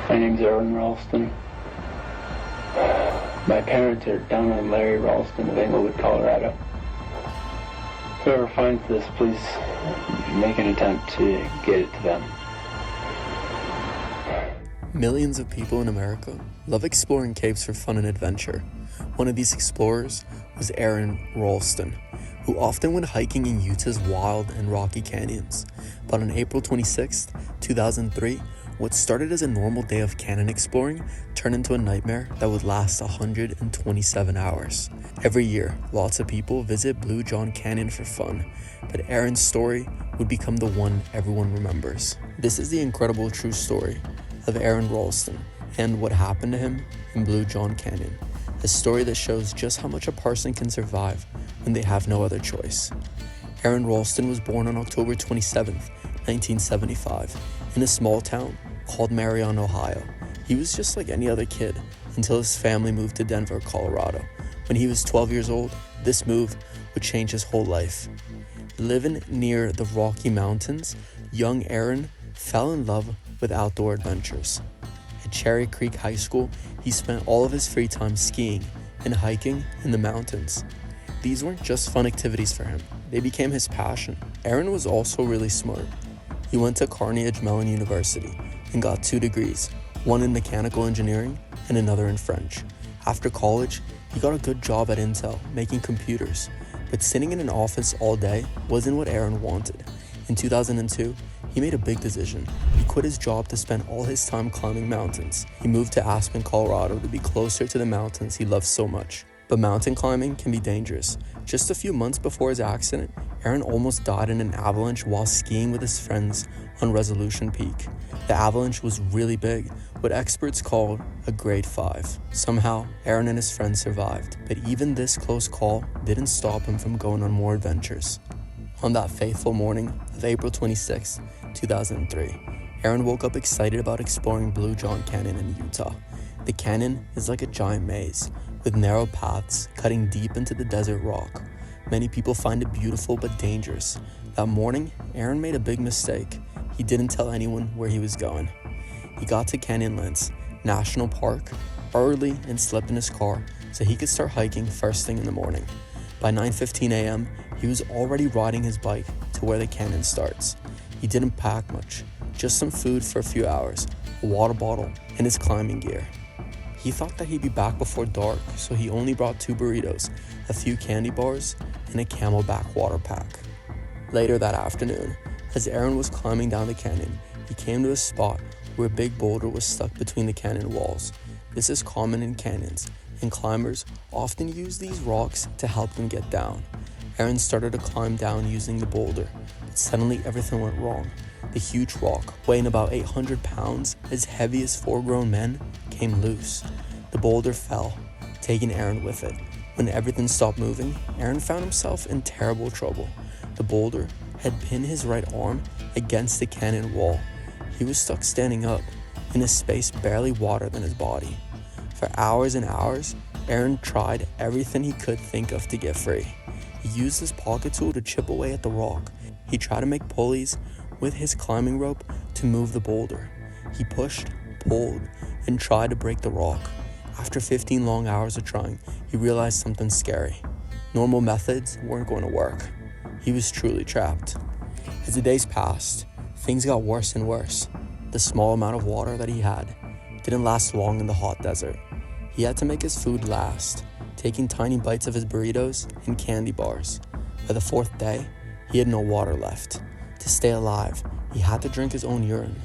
My name's Aron Ralston. My parents are down on Larry Ralston of Englewood, Colorado. Whoever finds this, please make an attempt to get it to them. Millions of people in America love exploring caves for fun and adventure. One of these explorers was Aron Ralston, who often went hiking in Utah's wild and rocky canyons. But on April 26, 2003, what started as a normal day of canyon exploring turned into a nightmare that would last 127 hours. Every year, lots of people visit Blue John Canyon for fun, but Aron's story would become the one everyone remembers. This is the incredible true story of Aron Ralston and what happened to him in Blue John Canyon, a story that shows just how much a person can survive when they have no other choice. Aron Ralston was born on October 27, 1975, in a small town called Marion, Ohio. He was just like any other kid until his family moved to Denver, Colorado. When he was 12 years old, this move would change his whole life. Living near the Rocky Mountains, young Aron fell in love with outdoor adventures. At Cherry Creek High School, he spent all of his free time skiing and hiking in the mountains. These weren't just fun activities for him, they became his passion. Aron was also really smart. He went to Carnegie Mellon University and got 2 degrees, one in mechanical engineering and another in French. After college, he got a good job at Intel making computers, but sitting in an office all day wasn't what Aron wanted. In 2002, he made a big decision. He quit his job to spend all his time climbing mountains. He moved to Aspen, Colorado to be closer to the mountains he loved so much. But mountain climbing can be dangerous. Just a few months before his accident, Aron almost died in an avalanche while skiing with his friends on Resolution Peak. The avalanche was really big, what experts called a grade 5. Somehow, Aron and his friends survived, but even this close call didn't stop him from going on more adventures. On that fateful morning of April 26, 2003, Aron woke up excited about exploring Blue John Canyon in Utah. The canyon is like a giant maze, with narrow paths cutting deep into the desert rock. Many people find it beautiful but dangerous. That morning, Aron made a big mistake. He didn't tell anyone where he was going. He got to Canyonlands National Park early and slept in his car so he could start hiking first thing in the morning. By 9:15 a.m., he was already riding his bike to where the canyon starts. He didn't pack much, just some food for a few hours, a water bottle, and his climbing gear. He thought that he'd be back before dark, so he only brought 2 burritos, a few candy bars, and a Camelback water pack. Later that afternoon, as Aron was climbing down the canyon, he came to a spot where a big boulder was stuck between the canyon walls. This is common in canyons, and climbers often use these rocks to help them get down. Aron started to climb down using the boulder, but suddenly everything went wrong. The huge rock, weighing about 800 pounds, as heavy as 4 grown men, came loose. The boulder fell, taking Aron with it. When everything stopped moving, Aron found himself in terrible trouble. The boulder had pinned his right arm against the canyon wall. He was stuck standing up, in a space barely wider than his body. For hours and hours, Aron tried everything he could think of to get free. He used his pocket tool to chip away at the rock. He tried to make pulleys with his climbing rope to move the boulder. He pushed, pulled, and tried to break the rock. After 15 long hours of trying, he realized something scary. Normal methods weren't going to work. He was truly trapped. As the days passed, things got worse and worse. The small amount of water that he had didn't last long in the hot desert. He had to make his food last, taking tiny bites of his burritos and candy bars. By the 4th day, he had no water left. To stay alive, he had to drink his own urine.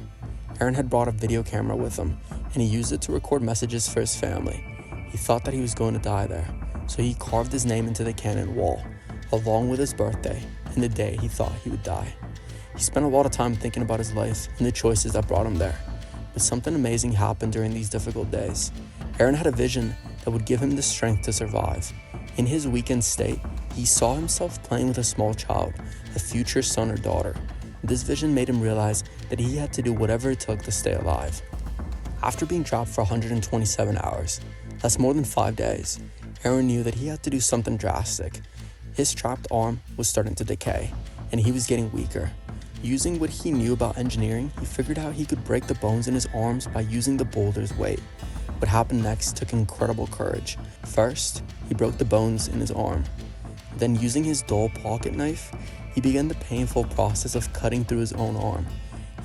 Aron had brought a video camera with him, and he used it to record messages for his family. He thought that he was going to die there, so he carved his name into the canyon wall, along with his birthday and the day he thought he would die. He spent a lot of time thinking about his life and the choices that brought him there. But something amazing happened during these difficult days. Aron had a vision that would give him the strength to survive. In his weakened state, he saw himself playing with a small child, a future son or daughter. This vision made him realize that he had to do whatever it took to stay alive. After being trapped for 127 hours, that's more than 5 days, Aron knew that he had to do something drastic. His trapped arm was starting to decay, and he was getting weaker. Using what he knew about engineering, he figured out he could break the bones in his arms by using the boulder's weight. What happened next took incredible courage. First, he broke the bones in his arm. Then, using his dull pocket knife, he began the painful process of cutting through his own arm.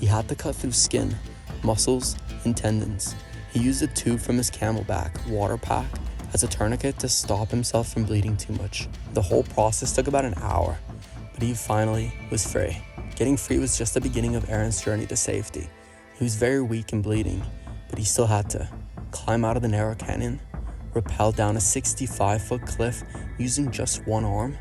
He had to cut through skin, muscles, and tendons. He used a tube from his Camelback water pack as a tourniquet to stop himself from bleeding too much. The whole process took about an hour, but he finally was free. Getting free was just the beginning of Aron's journey to safety. He was very weak and bleeding, but he still had to climb out of the narrow canyon, rappel down a 65-foot cliff using just one arm,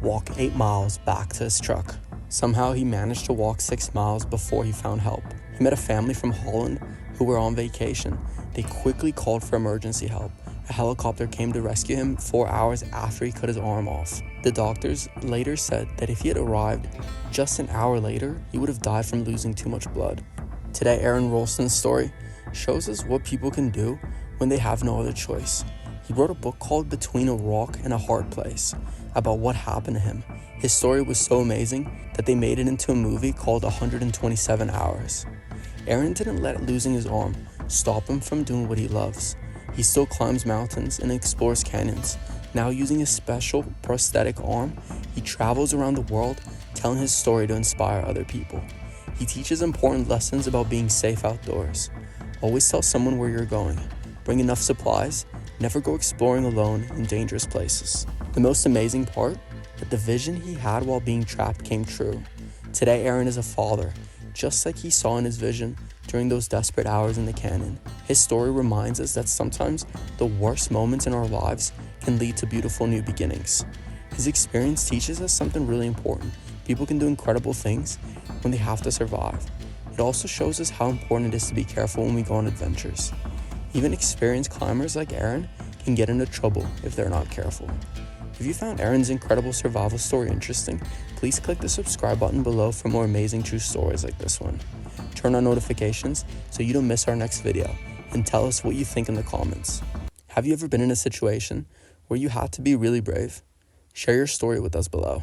walk 8 miles back to his truck. Somehow he managed to walk 6 miles before he found help. He met a family from Holland who were on vacation. They quickly called for emergency help. A helicopter came to rescue him 4 hours after he cut his arm off. The doctors later said that if he had arrived just an hour later, he would have died from losing too much blood. Today, Aron Ralston's story shows us what people can do when they have no other choice. He wrote a book called Between a Rock and a Hard Place about what happened to him. His story was so amazing that they made it into a movie called 127 Hours. Aron didn't let losing his arm stop him from doing what he loves. He still climbs mountains and explores canyons. Now, using his special prosthetic arm, he travels around the world telling his story to inspire other people. He teaches important lessons about being safe outdoors. Always tell someone where you're going. Bring enough supplies. Never go exploring alone in dangerous places. The most amazing part? That the vision he had while being trapped came true. Today, Aron is a father, just like he saw in his vision during those desperate hours in the canyon. His story reminds us that sometimes the worst moments in our lives can lead to beautiful new beginnings. His experience teaches us something really important. People can do incredible things when they have to survive. It also shows us how important it is to be careful when we go on adventures. Even experienced climbers like Aron can get into trouble if they're not careful. If you found Aron's incredible survival story interesting, please click the subscribe button below for more amazing true stories like this one. Turn on notifications so you don't miss our next video, and tell us what you think in the comments. Have you ever been in a situation where you had to be really brave? Share your story with us below.